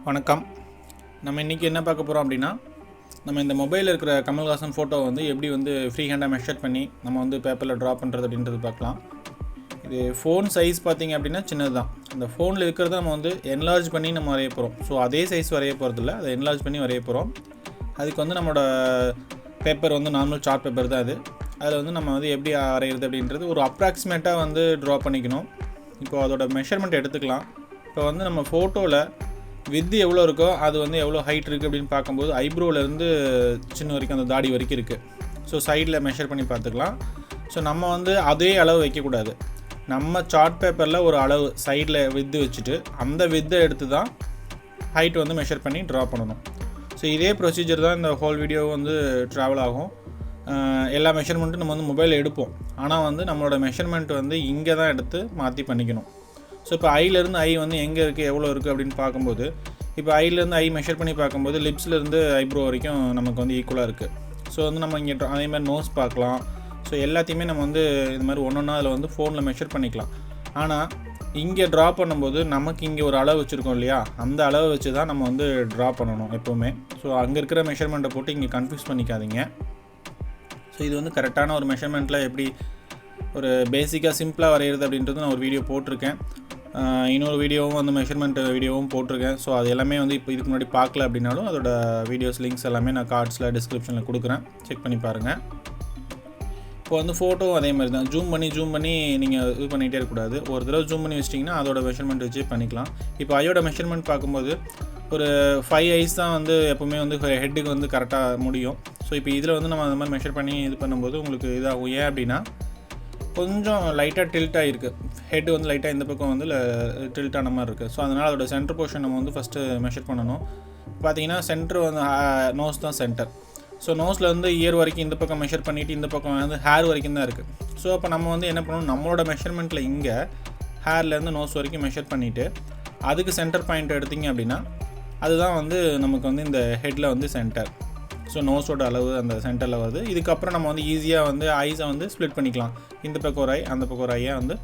வணக்கம். நம்ம இன்றைக்கி என்ன பார்க்க போகிறோம் அப்படின்னா, நம்ம இந்த மொபைலில் இருக்கிற கமல்ஹாசன் ஃபோட்டோ வந்து எப்படி வந்து ஃப்ரீ ஹேண்டாக மெஷர் பண்ணி நம்ம வந்து பேப்பரில் ட்ரா பண்ணுறது அப்படின்றது பார்க்கலாம். இது ஃபோன் சைஸ் பார்த்திங்க அப்படின்னா சின்னது தான். அந்த ஃபோனில் இருக்கிறத நம்ம வந்து என்லார்ஜ் பண்ணி நம்ம வரைய போகிறோம். ஸோ அதே சைஸ் வரைய போகிறதில்ல, அதை என்லார்ஜ் பண்ணி வரைய போகிறோம். அதுக்கு வந்து நம்மளோட பேப்பர் வந்து நார்மல் சார்ட் பேப்பர் தான் அது. அதில் வந்து நம்ம வந்து எப்படி வரைகிறது அப்படின்றது ஒரு அப்ராக்சிமேட்டாக வந்து ட்ரா பண்ணிக்கணும். இப்போது அதோட மெஷர்மெண்ட் எடுத்துக்கலாம். இப்போ வந்து நம்ம ஃபோட்டோவில் வித்து எவ்வளோ இருக்கோ அது வந்து எவ்வளோ ஹைட் இருக்குது அப்படின்னு பார்க்கும்போது ஐப்ரோலேருந்து சின்ன வரைக்கும் அந்த தாடி வரைக்கும் இருக்குது. ஸோ சைடில் மெஷர் பண்ணி பார்த்துக்கலாம். ஸோ நம்ம வந்து அதே அளவு வைக்கக்கூடாது. நம்ம சார்ட் பேப்பரில் ஒரு அளவு சைடில் வித்து வச்சுட்டு அந்த வித்தை எடுத்து தான் ஹைட் வந்து மெஷர் பண்ணி ட்ரா பண்ணணும். ஸோ இதே ப்ரொசீஜர் தான் இந்த ஹோல் வீடியோ வந்து ட்ராவல் ஆகும். எல்லா மெஷர்மெண்ட்டும் நம்ம வந்து மொபைலில் எடுப்போம். ஆனால் வந்து நம்மளோட மெஷர்மெண்ட் வந்து இங்கே தான் எடுத்து மாற்றி பண்ணிக்கணும். ஸோ இப்போ ஐலேருந்து ஐ வந்து எங்கே இருக்குது எவ்வளோ இருக்குது அப்படின்னு பார்க்கும்போது, இப்போ ஐலேருந்து ஐ மெஷர் பண்ணி பார்க்கும்போது லிப்ஸ்லேருந்து ஐப்ரோ வரைக்கும் நமக்கு வந்து ஈக்குவலாக இருக்குது. ஸோ வந்து நம்ம இங்கே அதே மாதிரி நோஸ் பார்க்கலாம். ஸோ எல்லாத்தையுமே நம்ம வந்து இது மாதிரி ஒன்றா அதில் வந்து ஃபோனில் மெஷர் பண்ணிக்கலாம். ஆனால் இங்கே ட்ரா பண்ணும்போது நமக்கு இங்கே ஒரு அளவு வச்சுருக்கோம் இல்லையா, அந்த அளவை வச்சு தான் நம்ம வந்து ட்ரா பண்ணணும் எப்போவுமே. ஸோ அங்கே இருக்கிற மெஷர்மெண்ட்டை போட்டு இங்கே கன்ஃபியூஸ் பண்ணிக்காதீங்க. ஸோ இது வந்து கரெக்டான ஒரு மெஷர்மெண்ட்டில் எப்படி ஒரு பேசிக்காக சிம்பிளாக வரைகிறது அப்படின்றது நான் ஒரு வீடியோ போட்டிருக்கேன். இன்னொரு வீடியோவும் வந்து மெஷர்மெண்ட் வீடியோவும் போட்டிருக்கேன். ஸோ அது எல்லாமே வந்து இப்போ இதுக்கு முன்னாடி பார்க்கல அப்படின்னாலும் அதோட வீடியோஸ் லிங்க்ஸ் எல்லாமே நான் கார்ட்ஸில் டிஸ்கிரிப்ஷனில் கொடுக்குறேன், செக் பண்ணி பாருங்கள். இப்போ வந்து ஃபோட்டோவும் அதே மாதிரி தான் ஜூம் பண்ணி நீங்கள் இது பண்ணிகிட்டே இருக்கக்கூடாது. ஒரு தடவை ஜூம் பண்ணி வச்சிட்டிங்கன்னா அதோட மெஷர்மெண்ட் வச்சு பண்ணிக்கலாம். இப்போ ஐயோட மெஷர்மெண்ட் பார்க்கும்போது ஒரு 5 ஐஸ் தான் வந்து எப்போவுமே வந்து ஹெட்டுக்கு வந்து கரெக்டாக முடியும். ஸோ இப்போ இதில் வந்து நம்ம அந்த மாதிரி மெஷர் பண்ணி இது பண்ணும்போது உங்களுக்கு இதாகும். ஏன் அப்படின்னா கொஞ்சம் லைட்டாக டில்ட் ஆகிருக்கு, ஹெட் வந்து லைட்டாக இந்த பக்கம் வந்து டில்ட் ஆன மாதிரி இருக்குது. ஸோ அதனால் அதோட சென்டர் போர்ஷன் நம்ம வந்து ஃபஸ்ட்டு மெஷர் பண்ணணும். பார்த்தீங்கன்னா சென்டர் வந்து நோஸ் தான் சென்டர். ஸோ நோஸில் வந்து இயர் வரைக்கும் இந்த பக்கம் மெஷர் பண்ணிவிட்டு இந்த பக்கம் வந்து ஹேர் வரைக்கும் தான் இருக்குது. ஸோ அப்போ நம்ம வந்து என்ன பண்ணணும், நம்மளோட மெஷர்மெண்ட்டில் இங்கே ஹேர்லேருந்து நோஸ் வரைக்கும் மெஷர் பண்ணிவிட்டு அதுக்கு சென்டர் பாயிண்ட் எடுத்திங்க அப்படின்னா அதுதான் வந்து நமக்கு வந்து இந்த ஹெட்டில் வந்து சென்டர். ஸோ நோஸோட அளவு அந்த சென்டரில் வருது. இதுக்கப்புறம் நம்ம வந்து ஈஸியாக வந்து ஐஸை வந்து ஸ்ப்ளிட் பண்ணிக்கலாம். இந்த பக்கம் ஒரு ஐ அந்த பக்கம் ஒரு ஐயாக வந்து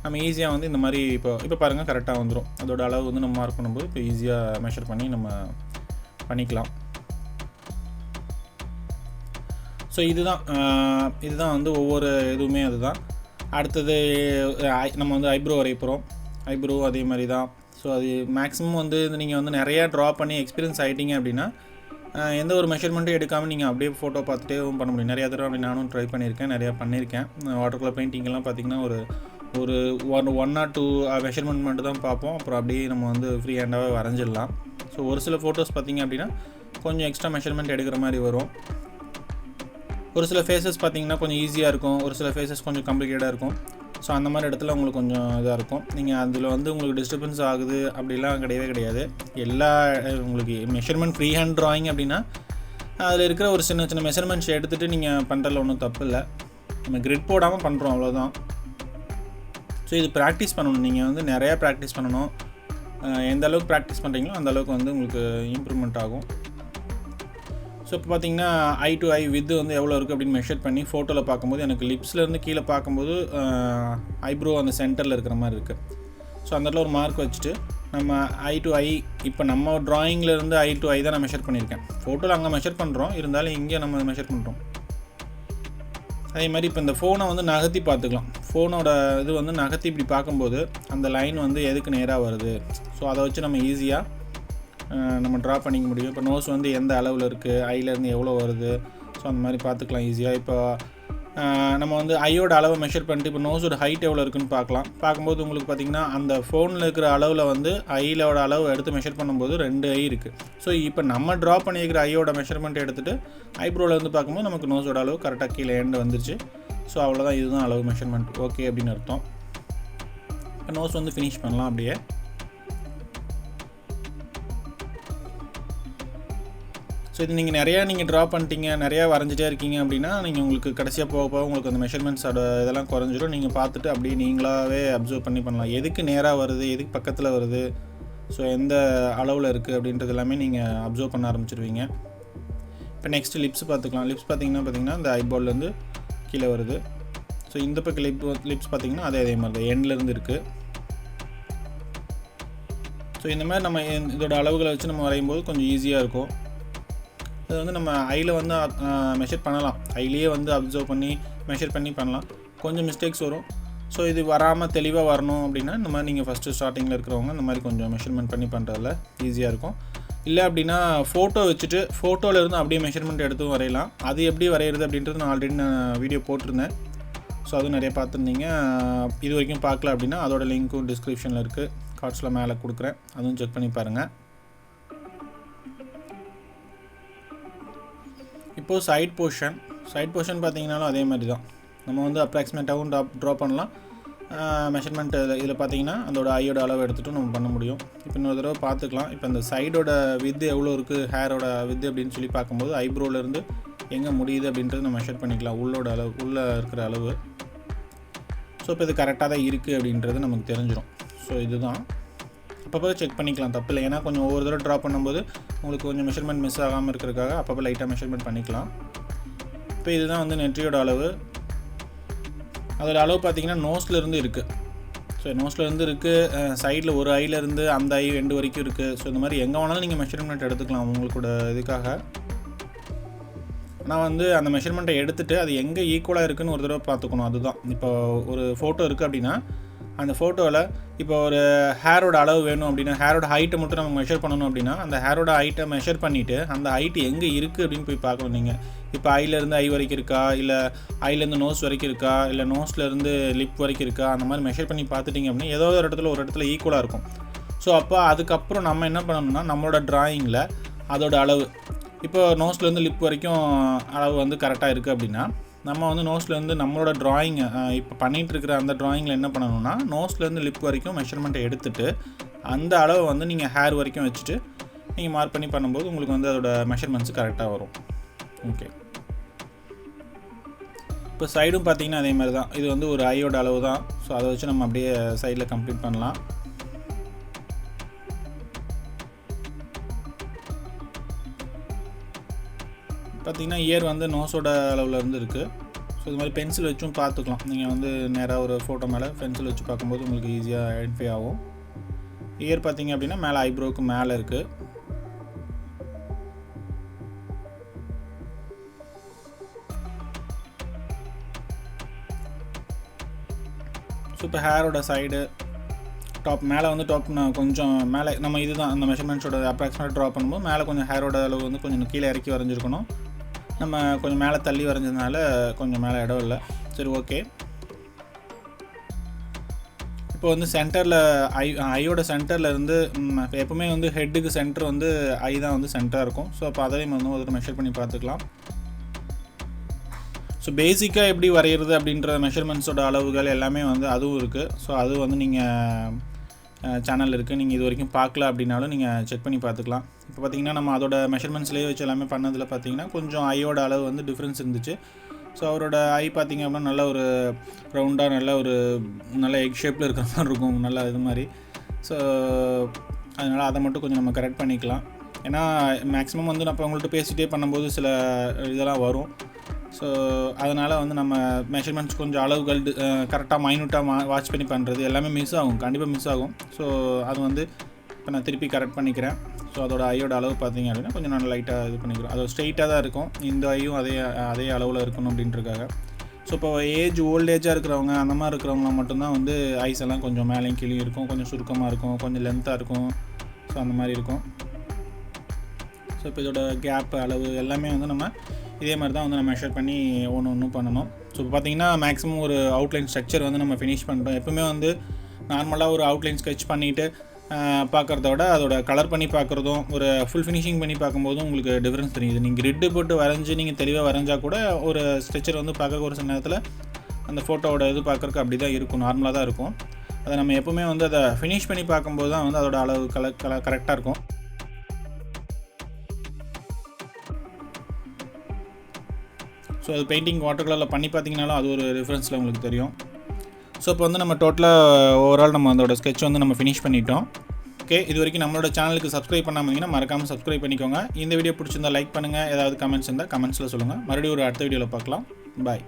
நம்ம ஈஸியாக வந்து இந்த மாதிரி இப்போ பாருங்கள் கரெக்டாக வந்துடும். அதோட அளவு வந்து நம்ம மார்க் பண்ணும்போது இப்போ ஈஸியாக மெஷர் பண்ணி நம்ம பண்ணிக்கலாம். ஸோ இதுதான் வந்து ஒவ்வொரு இதுவுமே அதுதான். அடுத்தது நம்ம வந்து ஐப்ரோ வரைய போகிறோம். ஐப்ரோ அதே மாதிரி தான். ஸோ அது மேக்ஸிமம் வந்து நீங்கள் வந்து நிறையா ட்ரா பண்ணி எக்ஸ்பீரியன்ஸ் ஆகிட்டீங்க அப்படின்னா எந்த ஒரு மெஷர்மெண்ட்டும் எடுக்காமல் நீங்கள் அப்படியே ஃபோட்டோ பார்த்துட்டே பண்ண முடியும். நிறையா தடவை அப்படி நானும் ட்ரை பண்ணியிருக்கேன், நிறையா பண்ணியிருக்கேன். வாட்டர் கலர் பெயிண்டிங்கெல்லாம் பார்த்திங்கன்னா ஒரு 1 or 2 மெஷர்மெண்ட் மட்டும் தான் பார்ப்போம். அப்புறம் அப்படியே நம்ம வந்து ஃப்ரீ ஹேண்டாகவே வரைஞ்சிடலாம். ஸோ ஒரு சில ஃபோட்டோஸ் பார்த்திங்க அப்படின்னா கொஞ்சம் எக்ஸ்ட்ரா மெஷர்மெண்ட் எடுக்கிற மாதிரி வரும். ஒரு சில ஃபேஸஸ் பார்த்திங்கன்னா கொஞ்சம் ஈஸியாக இருக்கும், ஒரு சில ஃபேஸஸ் கொஞ்சம் காம்ப்ளிகேட்டாக இருக்கும். ஸோ அந்த மாதிரி இடத்துல உங்களுக்கு கொஞ்சம் இதாக இருக்கும். நீங்கள் அதில் வந்து உங்களுக்கு டிஸ்டர்பன்ஸ் ஆகுது அப்படிலாம் கிடையவே கிடையாது. எல்லா உங்களுக்கு மெஷர்மெண்ட் ஃப்ரீ ஹேண்ட் ட்ராயிங் அப்படின்னா அதில் இருக்கிற ஒரு சின்ன மெஷர்மெண்ட்ஸ் எடுத்துகிட்டு நீங்கள் பண்ணுறதுல ஒன்றும் தப்பு இல்லை. நம்ம கிரிட் போடாமல் பண்ணுறோம், அவ்வளோதான். ஸோ இது ப்ராக்டிஸ் பண்ணணும். நீங்கள் வந்து நிறையா ப்ராக்டிஸ் பண்ணணும். எந்த அளவுக்கு ப்ராக்டிஸ் பண்ணுறீங்களோ அந்த அளவுக்கு வந்து உங்களுக்கு இம்ப்ரூவ்மெண்ட் ஆகும். ஸோ இப்போ பார்த்தீங்கன்னா ஐ டு ஐ வித்து வந்து எவ்வளோ இருக்குது அப்படின்னு மெஷர் பண்ணி ஃபோட்டோவில் பார்க்கும்போது எனக்கு லிப்ஸ்லேருந்து கீழே பார்க்கும்போது ஐப்ரோ அந்த சென்டரில் இருக்கிற மாதிரி இருக்குது. ஸோ அந்த இடத்துல ஒரு மார்க் வச்சுட்டு நம்ம ஐ டு ஐ இப்போ நம்ம ட்ராயிங்லேருந்து ஐ டு ஐ தான் நான் மெஷர் பண்ணியிருக்கேன். ஃபோட்டோவில் அங்கே மெஷர் பண்ணுறோம், இருந்தாலும் இங்கே நம்ம மெஷர் பண்ணுறோம். அதே மாதிரி இப்போ இந்த ஃபோனை வந்து நகர்த்தி பார்த்துக்கலாம். ஃபோனோட இது வந்து நகர்த்தி இப்படி பார்க்கும்போது அந்த லைன் வந்து எதுக்கு நேராக வருது. ஸோ அதை வச்சு நம்ம ஈஸியாக நம்ம ட்ரா பண்ணிக்க முடியும். இப்போ நோஸ் வந்து எந்த அளவில் இருக்குது, ஐலேருந்து எவ்வளோ வருது, ஸோ அந்த மாதிரி பார்த்துக்கலாம் ஈஸியாக. இப்போ நம்ம வந்து ஐயோட அளவை மெஷர் பண்ணிட்டு இப்போ நோஸோட ஹைட் எவ்வளோ இருக்குதுன்னு பார்க்கும்போது உங்களுக்கு பார்த்திங்கன்னா அந்த ஃபோனில் இருக்கிற அளவில் வந்து ஐலோட அளவு எடுத்து மெஷர் பண்ணும்போது 2 ஐ இருக்குது. ஸோ இப்போ நம்ம ட்ரா பண்ணியிருக்கிற ஐயோட மெஷர்மெண்ட் எடுத்துகிட்டு ஐப்ரோவில் வந்து பார்க்கும்போது நமக்கு நோஸோட அளவு கரெக்டாக கீழே எண்டு வந்துருச்சு. ஸோ அவ்வளோதான், இதுதான் அளவு மெஷர்மெண்ட். ஓகே அப்படின்னு அர்த்தம். இப்போ நோஸ் வந்து ஃபினிஷ் பண்ணலாம் அப்படியே. ஸோ இது நீங்கள் ட்ரா பண்ணிட்டீங்க, நிறையா வரைஞ்சிட்டே இருக்கீங்க அப்படின்னா நீங்கள் உங்களுக்கு கடைசியாக போக உங்களுக்கு அந்த மெஷர்மெண்ட்ஸோட இதெல்லாம் குறைஞ்சிடும். நீங்கள் பார்த்துட்டு அப்படியே நீங்களாகவே அப்சர்வ் பண்ணலாம். எதுக்கு நேராக வருது, எதுக்கு பக்கத்தில் வருது, ஸோ எந்த அளவில் இருக்குது அப்படின்றது எல்லாமே நீங்கள் அப்சர்வ் பண்ண ஆரம்பிச்சிருவீங்க. இப்போ நெக்ஸ்ட்டு லிப்ஸ் பார்த்துக்கலாம். லிப்ஸ் பார்த்திங்கன்னா இந்த ஐபால்லேருந்து கீழே வருது. ஸோ இந்த பக்கம் லிப்ஸ் பார்த்திங்கன்னா அதே மாதிரி தான் எண்ட்லேருந்து இருக்குது. ஸோ ஸோ இந்த மாதிரி நம்ம இதோட அளவுகளை வச்சு நம்ம வரையும்போது கொஞ்சம் ஈஸியாக இருக்கும். அது வந்து நம்ம ஐயில் வந்து மெஷர் பண்ணலாம், ஐலேயே வந்து அப்சர்வ் பண்ணி மெஷர் பண்ணி பண்ணலாம். கொஞ்சம் மிஸ்டேக்ஸ் வரும். ஸோ இது வராமல் தெளிவாக வரணும் அப்படின்னா இந்த மாதிரி நீங்கள் ஃபஸ்ட்டு ஸ்டார்டிங்கில் இருக்கிறவங்க இந்த மாதிரி கொஞ்சம் மெஷர்மெண்ட் பண்ணி பண்ணுறதுல ஈஸியாக இருக்கும். இல்லை அப்படின்னா ஃபோட்டோ வச்சுட்டு ஃபோட்டோவிலேருந்து அப்படியே மெஷர்மெண்ட் எடுத்து வரையலாம். அது எப்படி வரைகிறது அப்படின்றது நான் ஆல்ரெடி வீடியோ போட்டிருந்தேன். ஸோ அதுவும் நிறைய பார்த்துருந்தீங்க. இது வரைக்கும் பார்க்கல அப்படின்னா அதோட லிங்க்கும் டிஸ்கிரிப்ஷனில் இருக்குது, கார்ட்ஸில் மேலே கொடுக்குறேன், அதுவும் செக் பண்ணி பாருங்கள். இப்போது சைட் போர்ஷன் பார்த்தீங்கன்னாலும் அதே மாதிரி தான். நம்ம வந்து அப்ராக்சிமேட்டாகவும் ட்ரா பண்ணலாம். மெஷர்மெண்ட் இதில் பார்த்தீங்கன்னா அதோட ஐயோட அளவு எடுத்துகிட்டு நம்ம பண்ண முடியும். இப்போ இன்னொரு தடவை பார்த்துக்கலாம். இப்போ இந்த சைடோட வித்து எவ்வளோ இருக்குது, ஹேரோட வித்து அப்படின்னு சொல்லி பார்க்கும்போது ஐப்ரோலேருந்து எங்கே முடியுது அப்படின்றது நம்ம மெஷர் பண்ணிக்கலாம், உள்ளோட அளவு, உள்ளே இருக்கிற அளவு. ஸோ இப்போ இது கரெக்டாக தான் இருக்குது அப்படின்றது நமக்கு தெரிஞ்சிடும். ஸோ இதுதான் அப்பப்போ செக் பண்ணிக்கலாம், தப்பு இல்லை. ஏன்னா கொஞ்சம் ஒவ்வொரு தடவை ட்ரா பண்ணும்போது உங்களுக்கு கொஞ்சம் மெஷர்மெண்ட் மிஸ் ஆகாமல் இருக்கிறதுக்காக அப்பப்போ லைட்டாக மெஷர்மெண்ட் பண்ணிக்கலாம். இப்போ இதுதான் வந்து நெற்றியோட அளவு. அதோட அளவு பார்த்திங்கன்னா நோஸ்லேருந்து இருக்குது. ஸோ நோஸ்லேருந்து இருக்குது, சைடில் ஒரு ஐலேருந்து அந்த ஐ எண்டு வரைக்கும் இருக்குது. ஸோ இந்த மாதிரி எங்கே வேணாலும் நீங்கள் மெஷர்மெண்ட் எடுத்துக்கலாம் உங்களோட இதுக்காக. ஆனால் வந்து அந்த மெஷர்மெண்ட்டை எடுத்துகிட்டு அது எங்கே ஈக்குவலாக இருக்குதுன்னு ஒரு தடவை பார்த்துக்கணும். அதுதான் இப்போ ஒரு ஃபோட்டோ இருக்குது அப்படின்னா அந்த ஃபோட்டோவில் இப்போ ஒரு ஹேரோட அளவு வேணும் அப்படின்னா, ஹேரோட ஹைட்டை மட்டும் நம்ம மெஷர் பண்ணணும் அப்படின்னா அந்த ஹேரோட ஹைட்டை மெஷர் பண்ணிவிட்டு அந்த ஹைட்டு எங்கே இருக்குது அப்படின்னு போய் பார்க்கணும். நீங்கள் இப்போ ஐலேருந்து ஐ வரைக்கும் இருக்கா, இல்லை ஐலேருந்து நோஸ் வரைக்கும் இருக்கா, இல்லை நோஸ்லேருந்து லிப் வரைக்கும் இருக்கா, அந்த மாதிரி மெஷர் பண்ணி பார்த்துட்டிங்க அப்படின்னா ஏதோ ஒரு இடத்துல ஈக்குவலாக இருக்கும். ஸோ அப்போ அதுக்கப்புறம் நம்ம என்ன பண்ணணும்னா நம்மளோட ட்ராயிங்கில் அதோட அளவு, இப்போ நோஸ்லேருந்து லிப் வரைக்கும் அளவு வந்து கரெக்டாக இருக்குது அப்படின்னா நம்ம வந்து நோஸ்லேருந்து நம்மளோட ட்ராயிங் இப்போ பண்ணிகிட்ருக்கிற அந்த ட்ராயிங்கில் என்ன பண்ணணும்னா நோஸ்லேருந்து லிப் வரைக்கும் மெஷர்மெண்ட்டை எடுத்துகிட்டு அந்த அளவை வந்து நீங்கள் ஹேர் வரைக்கும் வச்சுட்டு நீங்கள் மார்க் பண்ணி பண்ணும்போது உங்களுக்கு வந்து அதோட மெஷர்மெண்ட்ஸ் கரெக்டாக வரும். ஓகே, இப்போ சைடும் பார்த்திங்கன்னா அதே மாதிரி தான். இது வந்து ஒரு ஐயோட அளவு தான். ஸோ அதை வச்சு நம்ம அப்படியே சைடில் கம்ப்ளீட் பண்ணலாம். பார்த்திங்கன்னா இயர் வந்து நோஸோட அளவில் இருந்து இருக்குது. ஸோ இது மாதிரி பென்சில் வச்சும் பார்த்துக்கலாம். நீங்கள் வந்து நேராக ஒரு ஃபோட்டோ மேலே பென்சில் வச்சு பார்க்கும்போது உங்களுக்கு ஈஸியாக ஐடென்டிஃபை ஆகும். இயர் பார்த்திங்க அப்படின்னா மேலே ஐப்ரோவுக்கு மேலே இருக்குது. ஸோ இப்போ ஹேரோட சைடு டாப் மேலே வந்து டாப் கொஞ்சம் மேலே நம்ம இதுதான் அந்த மெஷர்மெண்ட்ஸோட அப்ராக்சிமேட் ட்ரா பண்ணும்போது மேலே கொஞ்சம் ஹேரோட அளவு வந்து கொஞ்சம் கீழே இறக்கி வரைஞ்சிருக்கணும். நம்ம கொஞ்சம் மேலே தள்ளி வரைஞ்சதுனால கொஞ்சம் மேலே இடம் இல்லை. சரி, ஓகே. இப்போ வந்து சென்டரில் ஐயோட சென்டரில் இருந்து எப்போவுமே வந்து ஹெட்டுக்கு சென்டர் வந்து ஐ தான் வந்து சென்டராக இருக்கும். ஸோ அப்போ அதையும் வந்து ஒரு மெஷர் பண்ணி பார்த்துக்கலாம். ஸோ பேசிக்காக எப்படி வரைகிறது அப்படின்ற மெஷர்மெண்ட்ஸோட அளவுகள் எல்லாமே வந்து அதுவும் இருக்குது. ஸோ அது வந்து நீங்கள் சேனல் இருக்குது, நீங்கள் இது வரைக்கும் பார்க்கல அப்படின்னாலும் நீங்கள் செக் பண்ணி பார்த்துக்கலாம். இப்போ பார்த்திங்கன்னா நம்ம அதோட மெஷர்மெண்ட்ஸ்லேயே வச்சு எல்லாமே பண்ணதில் பார்த்திங்கன்னா கொஞ்சம் ஐயோட அளவு வந்து டிஃப்ரென்ஸ் இருந்துச்சு. ஸோ அவரோட ஐ பார்த்திங்க அப்படின்னா நல்ல ஒரு ரவுண்டாக நல்ல எக் ஷேப்பில் இருக்கிற மாதிரி இருக்கும், நல்லா இது மாதிரி. ஸோ அதனால் அதை மட்டும் கொஞ்சம் நம்ம கரெக்ட் பண்ணிக்கலாம். ஏன்னா மேக்ஸிமம் வந்து நான் இப்போ உங்கள்கிட்ட பேசிகிட்டே பண்ணும்போது சில இதெல்லாம் வரும். ஸோ அதனால் வந்து நம்ம மெஷர்மெண்ட்ஸ் கொஞ்சம் அளவுகள் கரெக்டாக மைனூட்டாக வாட்ச் பண்ணி பண்ணுறது எல்லாமே மிஸ் ஆகும், கண்டிப்பாக மிஸ் ஆகும். ஸோ அது வந்து இப்போ நான் திருப்பி கரெக்ட் பண்ணிக்கிறேன். ஸோ அதோட ஐயோட அளவு பார்த்திங்க அப்படின்னா கொஞ்சம் நான் லைட்டாக இது பண்ணிக்கிறோம். அது ஸ்ட்ரெயிட்டாக தான் இருக்கும், இந்த ஐயும் அதே அளவில் இருக்கணும் அப்படின்றதுக்காக. ஸோ இப்போ ஓல்டேஜாக இருக்கிறவங்க அந்த மாதிரி இருக்கிறவங்க மட்டும்தான் வந்து ஐஸ் எல்லாம் கொஞ்சம் மேலேயும் கீழே இருக்கும், கொஞ்சம் சுருக்கமாக இருக்கும், கொஞ்சம் லென்த்தாக இருக்கும். ஸோ அந்த மாதிரி இருக்கும். ஸோ இப்போ இதோட கேப் அளவு எல்லாமே வந்து நம்ம இதே மாதிரி தான் வந்து நம்ம மெஷர் பண்ணி ஒன்று பண்ணணும். ஸோ இப்போ பார்த்திங்கன்னா மேக்ஸிமம் ஒரு அவுட்லைன் ஸ்ட்ரக்சர் வந்து நம்ம ஃபினிஷ் பண்ணிட்டோம். எப்போவுமே வந்து நார்மலாக ஒரு அவுட்லைன் ஸ்கெட்ச் பண்ணிவிட்டு பார்க்குறத விட அதோட கலர் பண்ணி பார்க்குறதும் ஒரு ஃபுல் ஃபினிஷிங் பண்ணி பார்க்கும்போதும் உங்களுக்கு டிஃப்ரென்ஸ் தெரியுது. நீங்கள் கிரிட்டு போட்டு வரைஞ்சி நீங்கள் தெளிவாக வரைஞ்சால் கூட ஒரு ஸ்ட்ரக்சர் வந்து பார்க்க ஒரு சில நேரத்தில் அந்த ஃபோட்டோவோட இது பார்க்குறக்கு அப்படி தான் இருக்கும், நார்மலாக தான் இருக்கும். அதை நம்ம எப்போவுமே வந்து அதை ஃபினிஷ் பண்ணி பார்க்கும்போது தான் வந்து அதோட அளவு கரெக்டாக இருக்கும். ஸோ அது பெயிண்டிங் வாட்டர் கலரில் பண்ணி பார்த்தீங்கனாலும் அது ஒரு டிஃப்ரென்ஸில் உங்களுக்கு தெரியும். ஸோ இப்போ வந்து நம்ம டோட்டலாக ஓவரால் நம்ம அதோட ஸ்கெட்ச் வந்து நம்ம ஃபினிஷ் பண்ணிட்டோம். ஓகே, இது வரைக்கும் நம்மளோட சேனலுக்கு சப்ஸ்கிரைப் பண்ணாமல் இருந்தீங்கன்னா மறக்காமல் சப்ஸ்கிரைப் பண்ணிக்கோங்க. இந்த வீடியோ பிடிச்சிருந்தா லைக் பண்ணுங்கள், ஏதாவது கமெண்ட்ஸ் இருந்தால் கமெண்ட்ஸில் சொல்லுங்கள். மறுபடியும் ஒரு அடுத்த வீடியோவில் பார்க்கலாம். பாய்.